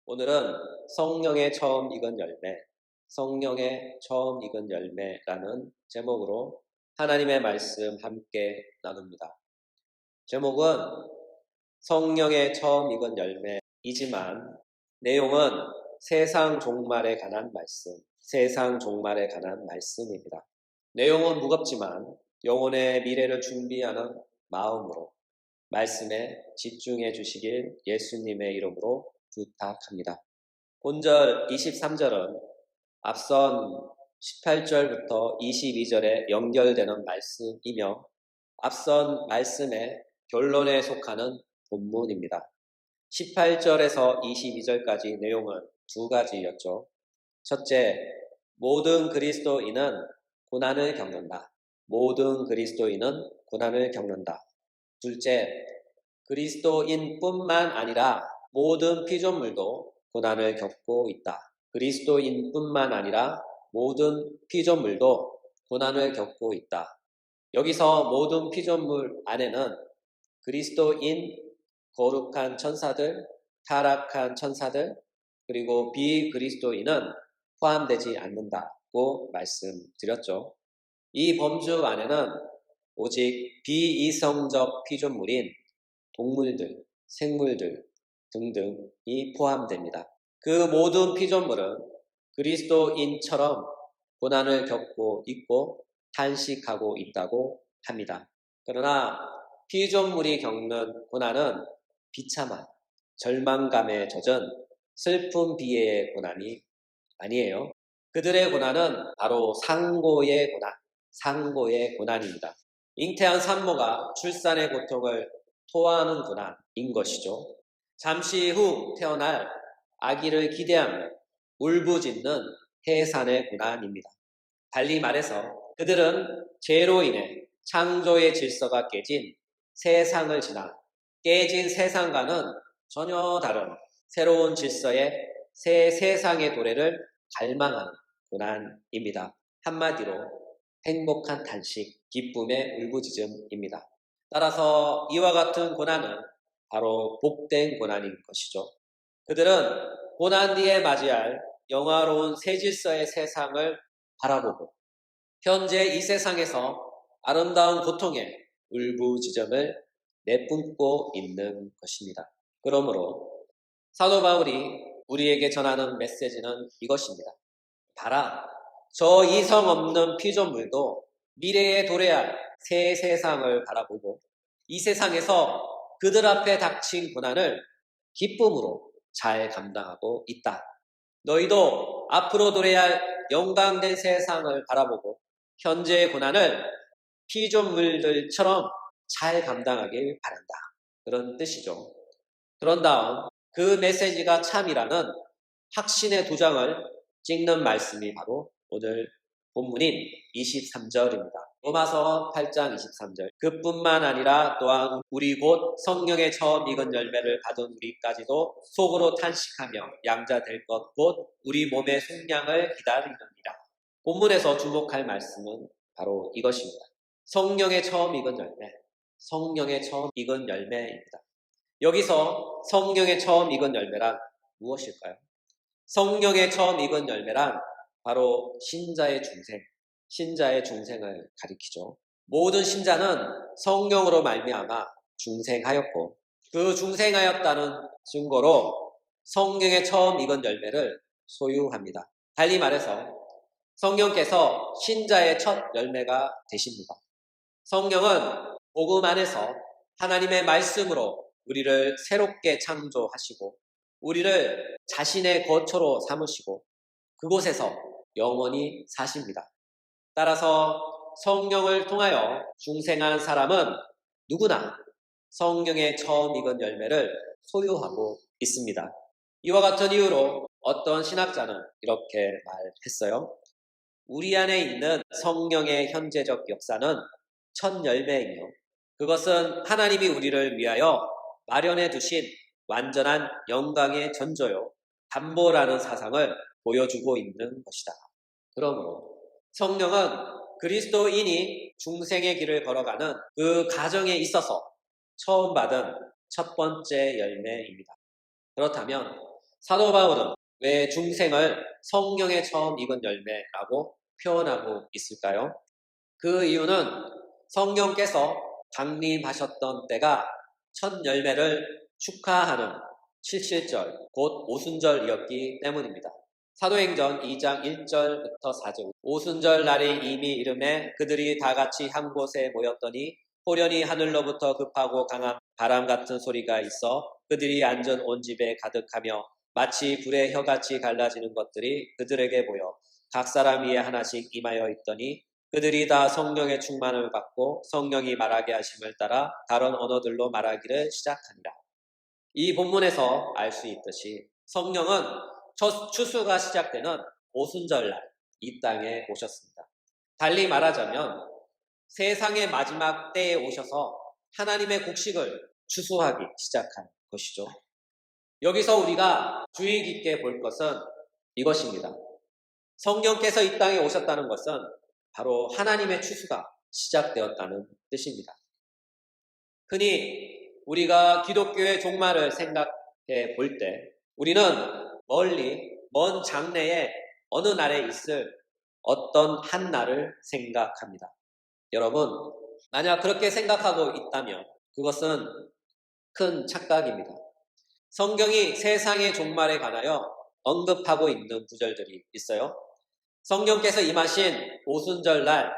오늘은 성령의 처음 익은 열매, 성령의 처음 익은 열매라는 제목으로 하나님의 말씀 함께 나눕니다. 제목은 성령의 처음 익은 열매이지만 내용은 세상 종말에 관한 말씀입니다. 내용은 무겁지만 영혼의 미래를 준비하는 마음으로 말씀에 집중해 주시길 예수님의 이름으로 부탁합니다. 본절 23절은 앞선 18절부터 22절에 연결되는 말씀이며 앞선 말씀의 결론에 속하는 본문입니다. 18절에서 22절까지 내용은 두 가지였죠. 첫째, 모든 그리스도인은 고난을 겪는다. 모든 그리스도인은 고난을 겪는다. 둘째, 그리스도인뿐만 아니라 모든 피조물도 고난을 겪고 있다. 그리스도인뿐만 아니라 모든 피조물도 고난을 겪고 있다. 여기서 모든 피조물 안에는 그리스도인, 거룩한 천사들, 타락한 천사들, 그리고 비그리스도인은 포함되지 않는다고 말씀드렸죠. 이 범주 안에는 오직 비이성적 피조물인 동물들, 생물들 등등이 포함됩니다. 그 모든 피조물은 그리스도인처럼 고난을 겪고 있고 탄식하고 있다고 합니다. 그러나 피조물이 겪는 고난은 비참한 절망감에 젖은 슬픈 비애의 고난이 아니에요. 그들의 고난은 바로 상고의 고난입니다. 잉태한 산모가 출산의 고통을 토하는 고난인 것이죠. 잠시 후 태어날 아기를 기대하며 울부짖는 해산의 고난입니다. 달리 말해서 그들은 죄로 인해 창조의 질서가 깨진 세상을 지나 깨진 세상과는 전혀 다른 새로운 질서의 새 세상의 도래를 갈망하는 고난입니다. 한마디로 행복한 탄식, 기쁨의 울부짖음입니다. 따라서 이와 같은 고난은 바로 복된 고난인 것이죠. 그들은 고난 뒤에 맞이할 영화로운 새 질서의 세상을 바라보고 현재 이 세상에서 아름다운 고통의 울부짖음을 내뿜고 있는 것입니다. 그러므로 사도 바울이 우리에게 전하는 메시지는 이것입니다. 봐라, 저 이성 없는 피조물도 미래에 도래할 새 세상을 바라보고 이 세상에서 그들 앞에 닥친 고난을 기쁨으로 잘 감당하고 있다. 너희도 앞으로 도래할 영광된 세상을 바라보고 현재의 고난을 피조물들처럼 잘 감당하길 바란다. 그런 뜻이죠. 그런 다음 그 메시지가 참이라는 확신의 도장을 찍는 말씀이 바로 오늘 본문인 23절입니다. 로마서 8장 23절. 그뿐만 아니라 또한 우리 곧 성령의 처음 익은 열매를 받은 우리까지도 속으로 탄식하며 양자 될 것 곧 우리 몸의 속량을 기다리느니라. 본문에서 주목할 말씀은 바로 이것입니다. 성령의 처음 익은 열매, 성령의 처음 익은 열매입니다. 여기서 성령의 처음 익은 열매란 무엇일까요? 성령의 처음 익은 열매란 바로 신자의 중생을 가리키죠. 모든 신자는 성령으로 말미암아 중생하였고 그 중생하였다는 증거로 성령의 처음 익은 열매를 소유합니다. 달리 말해서 성령께서 신자의 첫 열매가 되십니다. 성령은 복음 안에서 하나님의 말씀으로 우리를 새롭게 창조하시고 우리를 자신의 거처로 삼으시고 그곳에서 영원히 사십니다. 따라서 성령을 통하여 중생한 사람은 누구나 성령의 처음 익은 열매를 소유하고 있습니다. 이와 같은 이유로 어떤 신학자는 이렇게 말했어요. 우리 안에 있는 성령의 현재적 역사는 첫 열매이며 그것은 하나님이 우리를 위하여 마련해 두신 완전한 영광의 전조요 담보라는 사상을 보여주고 있는 것이다. 그러므로 성령은 그리스도인이 중생의 길을 걸어가는 그 가정에 있어서 처음 받은 첫 번째 열매입니다. 그렇다면 사도 바울은 왜 중생을 성령에 처음 익은 열매라고 표현하고 있을까요? 그 이유는 성령께서 강림하셨던 때가 첫 열매를 축하하는 칠실절, 곧 오순절이었기 때문입니다. 사도행전 2장 1절부터 4절. 오순절 날이 이미 이름에 그들이 다 같이 한 곳에 모였더니 호련히 하늘로부터 급하고 강한 바람 같은 소리가 있어 그들이 앉은 온 집에 가득하며 마치 불의 혀같이 갈라지는 것들이 그들에게 보여 각 사람 위에 하나씩 임하여 있더니 그들이 다 성령의 충만을 받고 성령이 말하게 하심을 따라 다른 언어들로 말하기를 시작하니라. 이 본문에서 알 수 있듯이 성령은 첫 추수가 시작되는 오순절날 이 땅에 오셨습니다. 달리 말하자면 세상의 마지막 때에 오셔서 하나님의 곡식을 추수하기 시작한 것이죠. 여기서 우리가 주의 깊게 볼 것은 이것입니다. 성령께서 이 땅에 오셨다는 것은 바로 하나님의 추수가 시작되었다는 뜻입니다. 흔히 우리가 기독교의 종말을 생각해 볼 때 우리는 멀리 먼 장래에 어느 날에 있을 어떤 한 날을 생각합니다. 여러분, 만약 그렇게 생각하고 있다면 그것은 큰 착각입니다. 성경이 세상의 종말에 관하여 언급하고 있는 구절들이 있어요. 성령께서 임하신 오순절날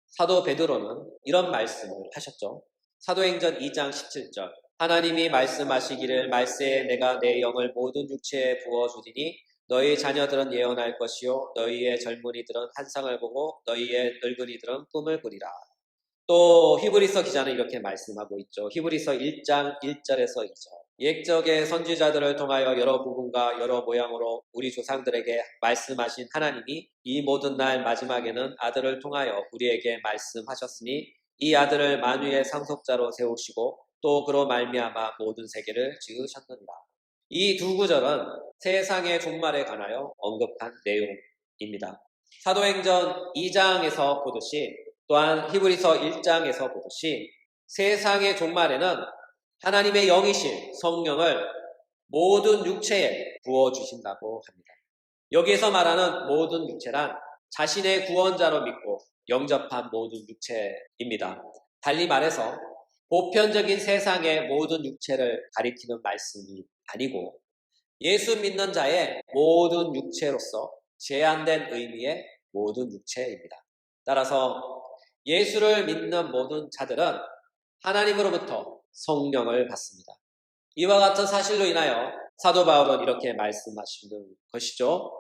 사도 베드로는 이런 말씀을 하셨죠. 사도행전 2장 17절. 하나님이 말씀하시기를 말세에 내가 내 영을 모든 육체에 부어주리니 너희 자녀들은 예언할 것이요 너희의 젊은이들은 환상을 보고 너희의 늙은이들은 꿈을 꾸리라. 또 히브리서 기자는 이렇게 말씀하고 있죠. 히브리서 1장 1절에서 2절. 옛적의 선지자들을 통하여 여러 부분과 여러 모양으로 우리 조상들에게 말씀하신 하나님이 이 모든 날 마지막에는 아들을 통하여 우리에게 말씀하셨으니 이 아들을 만유의 상속자로 세우시고 또 그로 말미암아 모든 세계를 지으셨느니라. 이 두 구절은 세상의 종말에 관하여 언급한 내용입니다. 사도행전 2장에서 보듯이 또한 히브리서 1장에서 보듯이 세상의 종말에는 하나님의 영이신 성령을 모든 육체에 부어주신다고 합니다. 여기에서 말하는 모든 육체란 자신의 구원자로 믿고 영접한 모든 육체입니다. 달리 말해서 보편적인 세상의 모든 육체를 가리키는 말씀이 아니고 예수 믿는 자의 모든 육체로서 제한된 의미의 모든 육체입니다. 따라서 예수를 믿는 모든 자들은 하나님으로부터 성령을 받습니다. 이와 같은 사실로 인하여 사도 바울은 이렇게 말씀하시는 것이죠.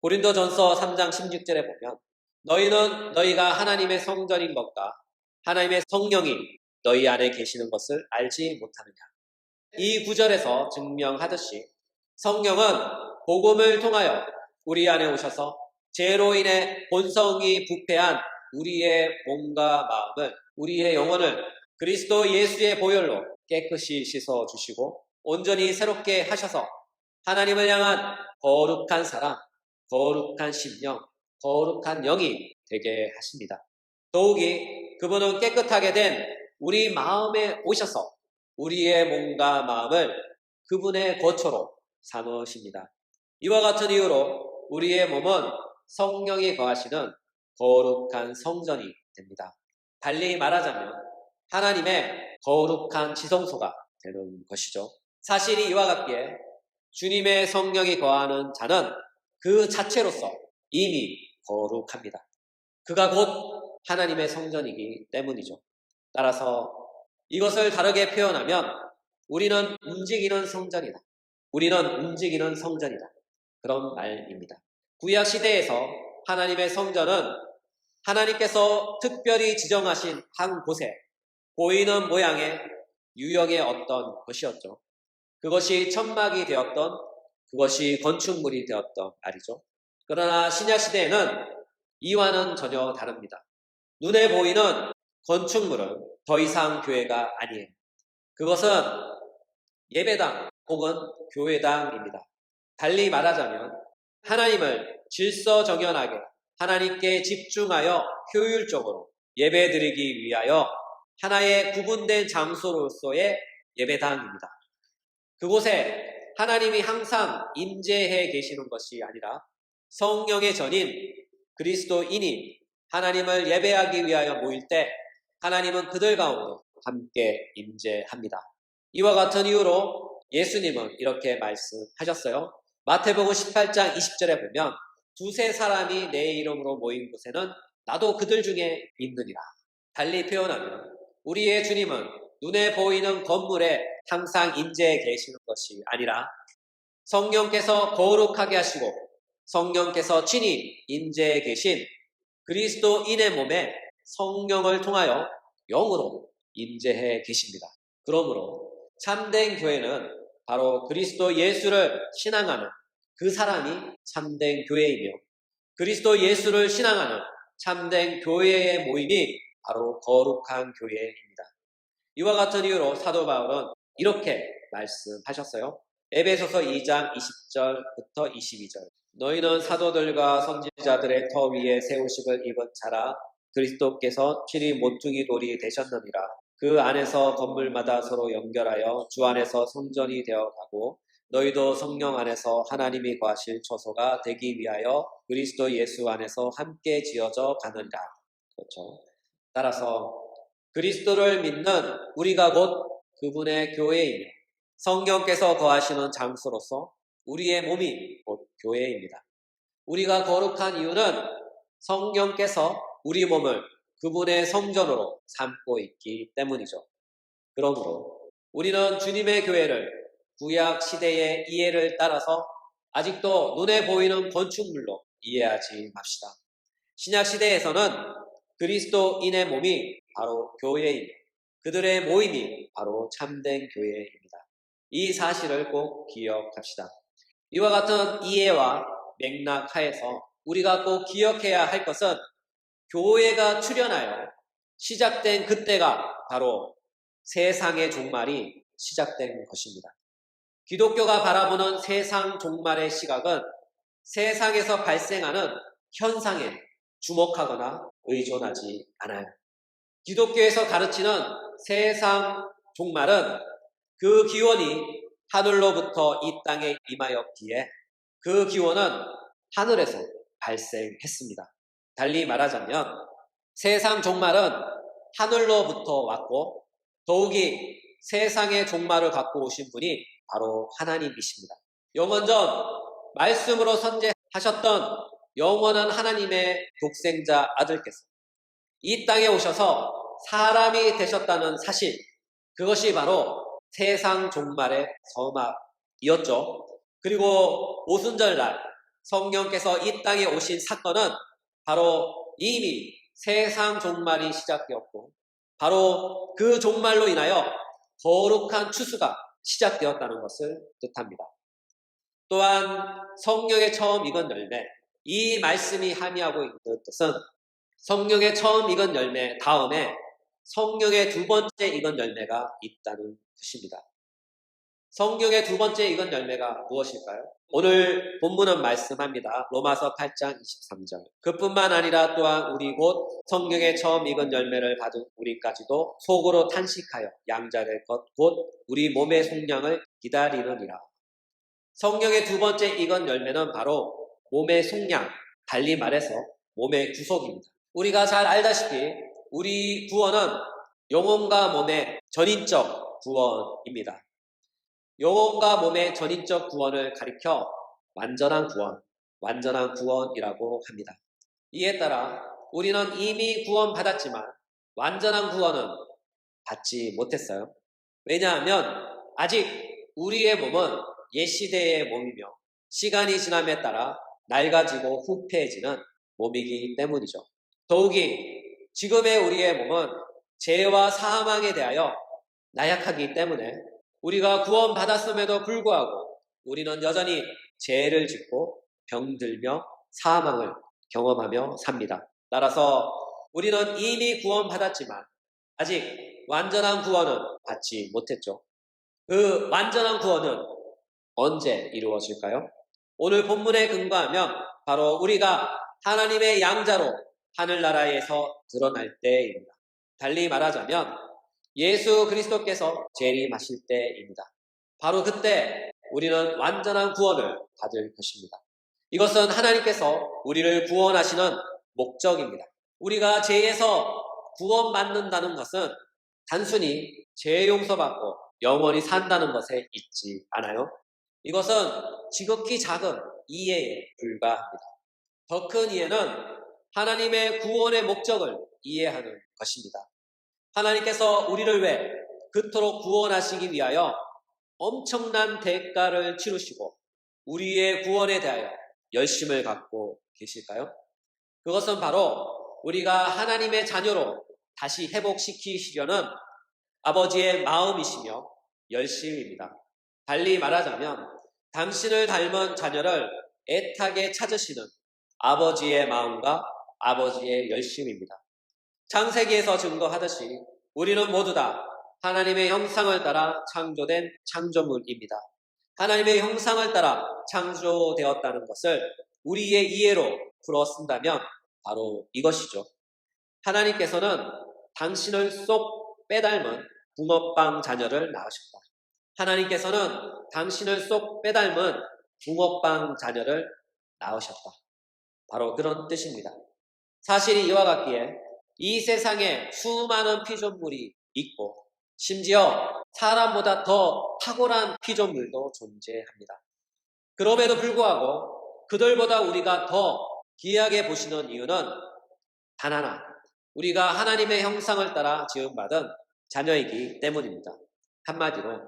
고린도전서 3장 16절에 보면 너희는 너희가 하나님의 성전인 것과 하나님의 성령이 너희 안에 계시는 것을 알지 못하느냐. 이 구절에서 증명하듯이 성령은 복음을 통하여 우리 안에 오셔서 죄로 인해 본성이 부패한 우리의 몸과 마음을, 우리의 영혼을 그리스도 예수의 보혈로 깨끗이 씻어주시고 온전히 새롭게 하셔서 하나님을 향한 거룩한 사람, 거룩한 심령, 거룩한 영이 되게 하십니다. 더욱이 그분은 깨끗하게 된 우리 마음에 오셔서 우리의 몸과 마음을 그분의 거처로 삼으십니다. 이와 같은 이유로 우리의 몸은 성령이 거하시는 거룩한 성전이 됩니다. 달리 말하자면 하나님의 거룩한 지성소가 되는 것이죠. 사실이 이와 같기에 주님의 성령이 거하는 자는 그 자체로서 이미 거룩합니다. 그가 곧 하나님의 성전이기 때문이죠. 따라서 이것을 다르게 표현하면 우리는 움직이는 성전이다. 우리는 움직이는 성전이다. 그런 말입니다. 구약 시대에서 하나님의 성전은 하나님께서 특별히 지정하신 한 곳에 보이는 모양의 유형의 어떤 것이었죠. 그것이 천막이 되었던, 그것이 건축물이 되었던 말이죠. 그러나 신약 시대에는 이와는 전혀 다릅니다. 눈에 보이는 건축물은 더 이상 교회가 아니에요. 그것은 예배당 혹은 교회당입니다. 달리 말하자면 하나님을 질서정연하게 하나님께 집중하여 효율적으로 예배드리기 위하여 하나의 구분된 장소로서의 예배당입니다. 그곳에 하나님이 항상 임재해 계시는 것이 아니라 성령의 전인 그리스도인이 하나님을 예배하기 위하여 모일 때 하나님은 그들 가운데 함께 임재합니다. 이와 같은 이유로 예수님은 이렇게 말씀하셨어요. 마태복음 18장 20절에 보면 두세 사람이 내 이름으로 모인 곳에는 나도 그들 중에 있느니라. 달리 표현하면 우리의 주님은 눈에 보이는 건물에 항상 임재해 계시는 것이 아니라 성령께서 거룩하게 하시고 성령께서 친히 임재해 계신 그리스도인의 몸에 성령을 통하여 영으로 임재해 계십니다. 그러므로 참된 교회는 바로 그리스도 예수를 신앙하는 그 사람이 참된 교회이며 그리스도 예수를 신앙하는 참된 교회의 모임이 바로 거룩한 교회입니다. 이와 같은 이유로 사도 바울은 이렇게 말씀하셨어요. 에베소서 2장 20절부터 22절. 너희는 사도들과 선지자들의 터 위에 세우심을 입은 자라 그리스도께서 친히 모퉁이 돌이 되셨느니라. 그 안에서 건물마다 서로 연결하여 주 안에서 성전이 되어가고 너희도 성령 안에서 하나님이 거하실 처소가 되기 위하여 그리스도 예수 안에서 함께 지어져 가느니라. 그렇죠. 따라서 그리스도를 믿는 우리가 곧 그분의 교회이며 성령께서 거하시는 장소로서 우리의 몸이 곧 교회입니다. 우리가 거룩한 이유는 성령께서 우리 몸을 그분의 성전으로 삼고 있기 때문이죠. 그러므로 우리는 주님의 교회를 구약 시대의 이해를 따라서 아직도 눈에 보이는 건축물로 이해하지 맙시다. 신약 시대에서는 그리스도인의 몸이 바로 교회이며 그들의 모임이 바로 참된 교회입니다. 이 사실을 꼭 기억합시다. 이와 같은 이해와 맥락 하에서 우리가 꼭 기억해야 할 것은 교회가 출현하여 시작된 그때가 바로 세상의 종말이 시작된 것입니다. 기독교가 바라보는 세상 종말의 시각은 세상에서 발생하는 현상에 주목하거나 의존하지 않아요. 기독교에서 가르치는 세상 종말은 그 기원이 하늘로부터 이 땅에 임하였기에 그 기원은 하늘에서 발생했습니다. 달리 말하자면 세상 종말은 하늘로부터 왔고 더욱이 세상의 종말을 갖고 오신 분이 바로 하나님이십니다. 영원전 말씀으로 선제하셨던 영원한 하나님의 독생자 아들께서 이 땅에 오셔서 사람이 되셨다는 사실, 그것이 바로 세상 종말의 서막이었죠. 그리고 오순절날 성령께서 이 땅에 오신 사건은 바로 이미 세상 종말이 시작되었고 바로 그 종말로 인하여 거룩한 추수가 시작되었다는 것을 뜻합니다. 또한 성령의 처음 익은 열매, 이 말씀이 함의하고 있는 뜻은 성령의 처음 익은 열매 다음에 성령의 두 번째 익은 열매가 있다는 뜻입니다. 성령의 두 번째 익은 열매가 무엇일까요? 오늘 본문은 말씀합니다. 로마서 8장 23절. 그뿐만 아니라 또한 우리 곧 성령의 처음 익은 열매를 받은 우리까지도 속으로 탄식하여 양자될 것 곧 우리 몸의 속량을 기다리느니라. 성령의 두 번째 익은 열매는 바로 몸의 속량, 달리 말해서 몸의 구속입니다. 우리가 잘 알다시피 우리 구원은 영혼과 몸의 전인적 구원입니다. 영혼과 몸의 전인적 구원을 가리켜 완전한 구원이라고 합니다. 이에 따라 우리는 이미 구원받았지만 완전한 구원은 받지 못했어요. 왜냐하면 아직 우리의 몸은 옛 시대의 몸이며 시간이 지남에 따라 낡아지고 후패해지는 몸이기 때문이죠. 더욱이 지금의 우리의 몸은 죄와 사망에 대하여 나약하기 때문에 우리가 구원받았음에도 불구하고 우리는 여전히 죄를 짓고 병들며 사망을 경험하며 삽니다. 따라서 우리는 이미 구원받았지만 아직 완전한 구원은 받지 못했죠. 그 완전한 구원은 언제 이루어질까요? 오늘 본문에 근거하면 바로 우리가 하나님의 양자로 하늘나라에서 드러날 때입니다. 달리 말하자면 예수 그리스도께서 재림하실 때입니다. 바로 그때 우리는 완전한 구원을 받을 것입니다. 이것은 하나님께서 우리를 구원하시는 목적입니다. 우리가 죄에서 구원받는다는 것은 단순히 죄 용서받고 영원히 산다는 것에 있지 않아요. 이것은 지극히 작은 이해에 불과합니다. 더 큰 이해는 하나님의 구원의 목적을 이해하는 것입니다. 하나님께서 우리를 왜 그토록 구원하시기 위하여 엄청난 대가를 치르시고 우리의 구원에 대하여 열심을 갖고 계실까요? 그것은 바로 우리가 하나님의 자녀로 다시 회복시키시려는 아버지의 마음이시며 열심입니다. 달리 말하자면 당신을 닮은 자녀를 애타게 찾으시는 아버지의 마음과 아버지의 열심입니다. 창세기에서 증거하듯이 우리는 모두 다 하나님의 형상을 따라 창조된 창조물입니다. 하나님의 형상을 따라 창조되었다는 것을 우리의 이해로 풀어 쓴다면 바로 이것이죠. 하나님께서는 당신을 쏙 빼닮은 붕어빵 자녀를 낳으셨다. 하나님께서는 당신을 쏙 빼닮은 붕어빵 자녀를 낳으셨다. 바로 그런 뜻입니다. 사실이 이와 같기에 이 세상에 수많은 피조물이 있고 심지어 사람보다 더 탁월한 피조물도 존재합니다. 그럼에도 불구하고 그들보다 우리가 더 귀하게 보시는 이유는 단 하나, 우리가 하나님의 형상을 따라 지음받은 자녀이기 때문입니다. 한마디로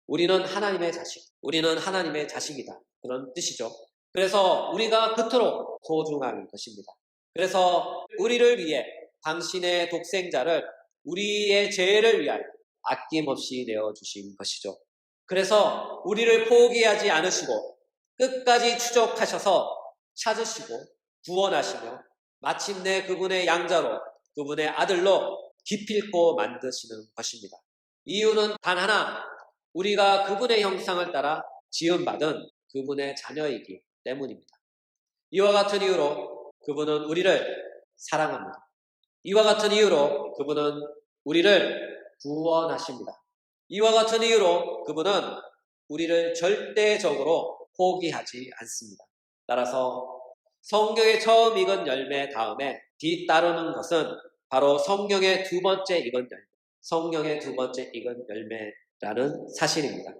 우리는 하나님의 자식, 우리는 하나님의 자식이다. 그런 뜻이죠. 그래서 우리가 그토록 소중한 것입니다. 그래서 우리를 위해 당신의 독생자를 우리의 죄를 위하여 아낌없이 내어주신 것이죠. 그래서 우리를 포기하지 않으시고 끝까지 추적하셔서 찾으시고 구원하시며 마침내 그분의 양자로 그분의 아들로 기필코 만드시는 것입니다. 이유는 단 하나, 우리가 그분의 형상을 따라 지음받은 그분의 자녀이기 때문입니다. 이와 같은 이유로 그분은 우리를 사랑합니다. 이와 같은 이유로 그분은 우리를 구원하십니다. 이와 같은 이유로 그분은 우리를 절대적으로 포기하지 않습니다. 따라서 성경의 처음 익은 열매 다음에 뒤따르는 것은 바로 성경의 두 번째 익은 열매, 성경의 두 번째 익은 열매라는 사실입니다.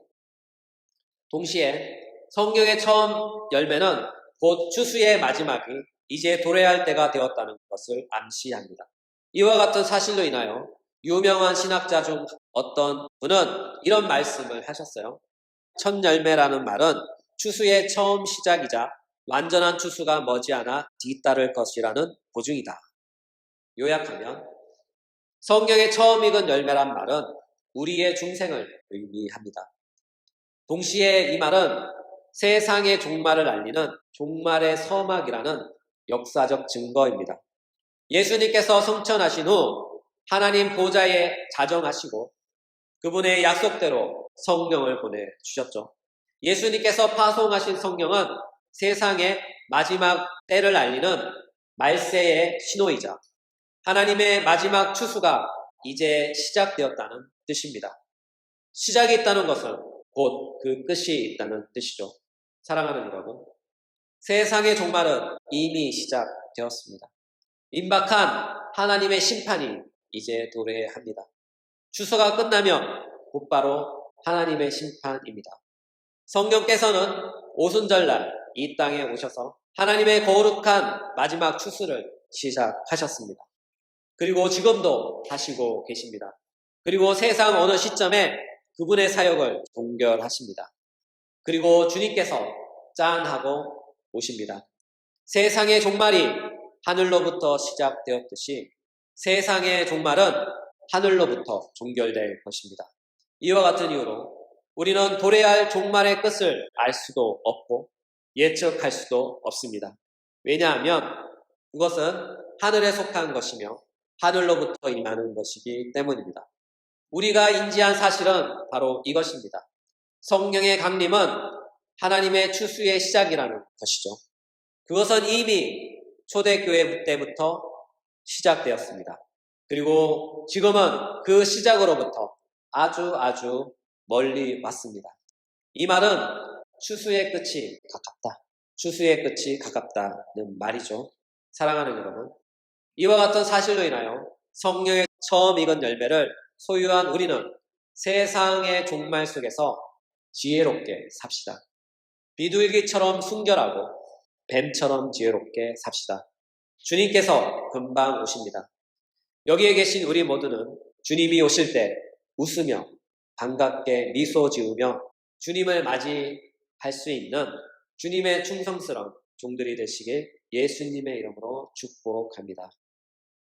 동시에 성경의 처음 열매는 곧 추수의 마지막이 이제 도래할 때가 되었다는 것을 암시합니다. 이와 같은 사실로 인하여 유명한 신학자 중 어떤 분은 이런 말씀을 하셨어요. 첫 열매라는 말은 추수의 처음 시작이자 완전한 추수가 머지않아 뒤따를 것이라는 보증이다. 요약하면 성경의 처음 익은 열매란 말은 우리의 중생을 의미합니다. 동시에 이 말은 세상의 종말을 알리는 종말의 서막이라는 역사적 증거입니다. 예수님께서 승천하신 후 하나님 보좌에 자정하시고 그분의 약속대로 성령을 보내주셨죠. 예수님께서 파송하신 성령은 세상의 마지막 때를 알리는 말세의 신호이자 하나님의 마지막 추수가 이제 시작되었다는 뜻입니다. 시작이 있다는 것은 곧 그 끝이 있다는 뜻이죠. 사랑하는 여러분, 세상의 종말은 이미 시작되었습니다. 임박한 하나님의 심판이 이제 도래합니다. 추수가 끝나면 곧바로 하나님의 심판입니다. 성경께서는 오순절날 이 땅에 오셔서 하나님의 거룩한 마지막 추수를 시작하셨습니다. 그리고 지금도 하시고 계십니다. 그리고 세상 어느 시점에 그분의 사역을 종결하십니다. 그리고 주님께서 짠 하고 오십니다. 세상의 종말이 하늘로부터 시작되었듯이 세상의 종말은 하늘로부터 종결될 것입니다. 이와 같은 이유로 우리는 도래할 종말의 끝을 알 수도 없고 예측할 수도 없습니다. 왜냐하면 그것은 하늘에 속한 것이며 하늘로부터 임하는 것이기 때문입니다. 우리가 인지한 사실은 바로 이것입니다. 성령의 강림은 하나님의 추수의 시작이라는 것이죠. 그것은 이미 초대교회 때부터 시작되었습니다. 그리고 지금은 그 시작으로부터 아주 멀리 왔습니다. 이 말은 추수의 끝이 가깝다. 추수의 끝이 가깝다는 말이죠. 사랑하는 여러분, 이와 같은 사실로 인하여 성령의 처음 익은 열매를 소유한 우리는 세상의 종말 속에서 지혜롭게 삽시다. 비둘기처럼 순결하고 뱀처럼 지혜롭게 삽시다. 주님께서 금방 오십니다. 여기에 계신 우리 모두는 주님이 오실 때 웃으며 반갑게 미소 지으며 주님을 맞이할 수 있는 주님의 충성스러운 종들이 되시길 예수님의 이름으로 축복합니다.